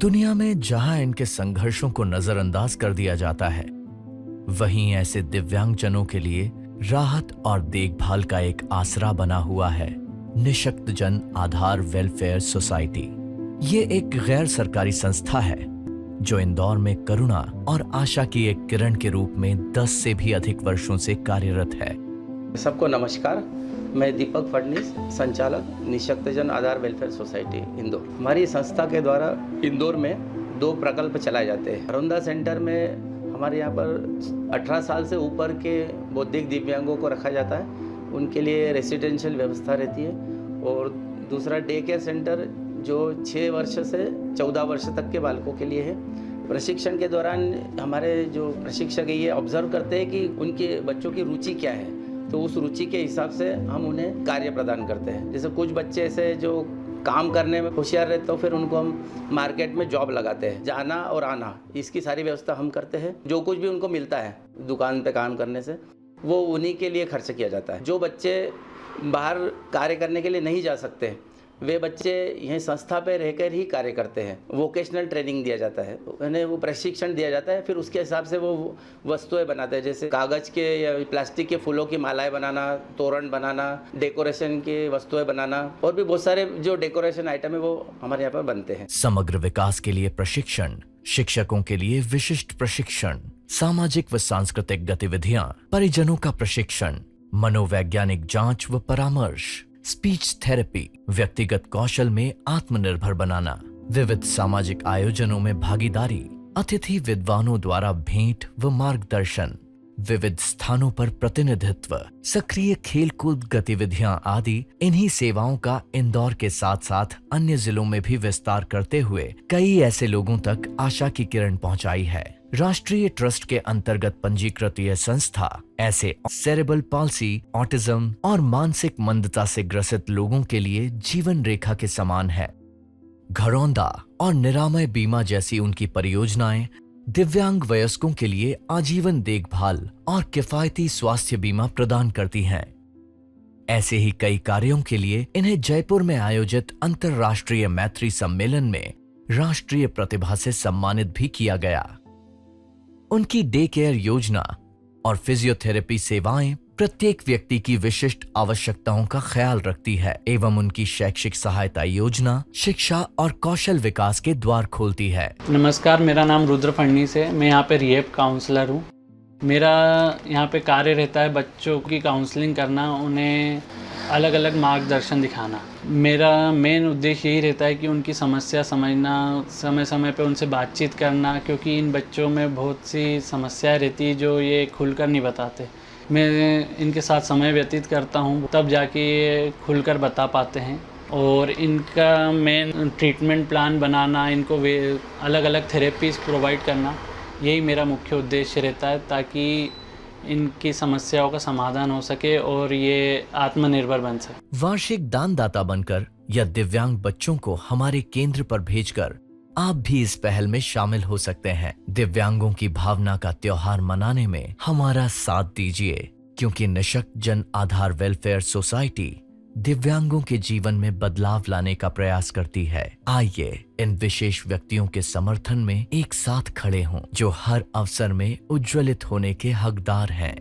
दुनिया में जहां इनके संघर्षों को नजरअंदाज कर दिया जाता है, वहीं ऐसे दिव्यांगजनों के लिए राहत और देखभाल का एक आसरा बना हुआ है निशक्त जन आधार वेलफेयर सोसाइटी। ये एक गैर सरकारी संस्था है जो इंदौर में करुणा और आशा की एक किरण के रूप में 10 से भी अधिक वर्षों से कार्यरत है। सबको नमस्कार, मैं दीपक फडनीस, संचालक निशक्तजन आधार वेलफेयर सोसाइटी इंदौर। हमारी संस्था के द्वारा इंदौर में 2 प्रकल्प चलाए जाते हैं। अरुंधा सेंटर में हमारे यहाँ पर 18 साल से ऊपर के बौद्धिक दिव्यांगों को रखा जाता है, उनके लिए रेसिडेंशियल व्यवस्था रहती है। और दूसरा डे केयर सेंटर जो 6 वर्ष से 14 वर्ष तक के बालकों के लिए है। प्रशिक्षण के दौरान हमारे जो प्रशिक्षक है ये ऑब्जर्व करते हैं कि उनके बच्चों की रुचि क्या है, तो उस रुचि के हिसाब से हम उन्हें कार्य प्रदान करते हैं। जैसे कुछ बच्चे ऐसे जो काम करने में होशियार रहते तो फिर उनको हम मार्केट में जॉब लगाते हैं, जाना और आना इसकी सारी व्यवस्था हम करते हैं। जो कुछ भी उनको मिलता है दुकान पे काम करने से वो उन्हीं के लिए खर्च किया जाता है। जो बच्चे बाहर कार्य करने के लिए नहीं जा सकते वे बच्चे यहीं संस्था पे रहकर ही कार्य करते हैं। वोकेशनल ट्रेनिंग दिया जाता है, उन्हें वो प्रशिक्षण दिया जाता है। फिर उसके हिसाब से वो वस्तुएं बनाते हैं, जैसे कागज़ के या प्लास्टिक के फूलों की मालाएं बनाना, तोरण बनाना, डेकोरेशन की वस्तुएं बनाना और भी बहुत सारे जो डेकोरेशन आइटम है वो हमारे यहाँ पर बनते हैं। समग्र विकास के लिए प्रशिक्षण, शिक्षकों के लिए विशिष्ट प्रशिक्षण, सामाजिक व सांस्कृतिक गतिविधियां, परिजनों का प्रशिक्षण, मनोवैज्ञानिक जांच व परामर्श, स्पीच थेरेपी, व्यक्तिगत कौशल में आत्मनिर्भर बनाना, विविध सामाजिक आयोजनों में भागीदारी, अतिथि विद्वानों द्वारा भेंट व मार्गदर्शन, विविध स्थानों पर प्रतिनिधित्व, सक्रिय खेलकूद गतिविधियां आदि इन्हीं सेवाओं का इंदौर के साथ साथ अन्य जिलों में भी विस्तार करते हुए कई ऐसे लोगों तक आशा की किरण पहुंचाई है। राष्ट्रीय ट्रस्ट के अंतर्गत पंजीकृत यह संस्था ऐसे सेरेब्रल पाल्सी, ऑटिज्म और मानसिक मंदता से ग्रसित लोगों के लिए जीवन रेखा के समान है। घरौंदा और निरामय बीमा जैसी उनकी परियोजनाएं दिव्यांग वयस्कों के लिए आजीवन देखभाल और किफायती स्वास्थ्य बीमा प्रदान करती हैं। ऐसे ही कई कार्यों के लिए इन्हें जयपुर में आयोजित अंतर्राष्ट्रीय मैत्री सम्मेलन में राष्ट्रीय प्रतिभा से सम्मानित भी किया गया। उनकी डे केयर योजना और फिजियोथेरेपी सेवाएं प्रत्येक व्यक्ति की विशिष्ट आवश्यकताओं का ख्याल रखती है एवं उनकी शैक्षिक सहायता योजना शिक्षा और कौशल विकास के द्वार खोलती है। नमस्कार, मेरा नाम रुद्र फडनीस है। मैं यहाँ पे रिहेब काउंसलर हूँ। मेरा यहाँ पे कार्य रहता है बच्चों की काउंसलिंग करना, उन्हें अलग अलग मार्गदर्शन दिखाना। मेरा मेन उद्देश्य यही रहता है कि उनकी समस्या समझना, समय समय पे उनसे बातचीत करना, क्योंकि इन बच्चों में बहुत सी समस्याएं रहती है जो ये खुलकर नहीं बताते। मैं इनके साथ समय व्यतीत करता हूँ तब जाके ये खुलकर बता पाते हैं। और इनका मेन ट्रीटमेंट प्लान बनाना, इनको अलग अलग थेरेपीज़ प्रोवाइड करना, यही मेरा मुख्य उद्देश्य रहता है ताकि इनकी समस्याओं का समाधान हो सके और ये आत्मनिर्भर बन सके। वार्षिक दानदाता बनकर या दिव्यांग बच्चों को हमारे केंद्र पर भेजकर आप भी इस पहल में शामिल हो सकते हैं। दिव्यांगों की भावना का त्योहार मनाने में हमारा साथ दीजिए, क्योंकि निशक्त जन आधार वेलफेयर सोसाइटी दिव्यांगों के जीवन में बदलाव लाने का प्रयास करती है। आइए इन विशेष व्यक्तियों के समर्थन में एक साथ खड़े हों जो हर अवसर में उज्ज्वलित होने के हकदार हैं।